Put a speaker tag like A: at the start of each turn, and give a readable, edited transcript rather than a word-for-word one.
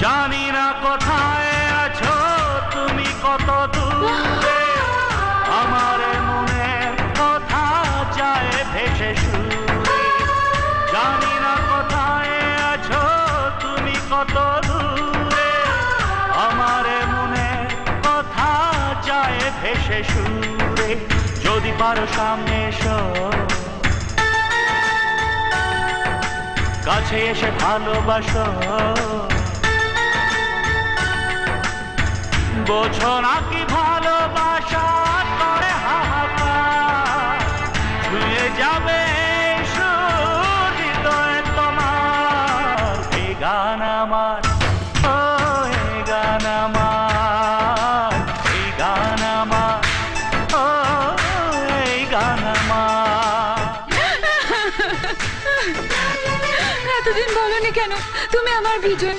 A: জানি না কোথায় আছো তুমি, কত দূরে আমার মনের কথা যায় ভেসে সুরে। জানি না কোথায় আছো তুমি, কত দূরে আমার মনের কথা যায় ভেসে সুরে। যদি পারো সামনে এসো, কাছে এসে ভালোবাসো, বোঝো না কি ভালোবাসা করে হাহাকার, ছুঁয়ে যাবে হৃদয় তোমার। এই গান আমার, ও এই গান আমার, এই গান আমার, ও এই গান আমার।
B: এতদিন বলনি কেন তুমি আমার ভিজন?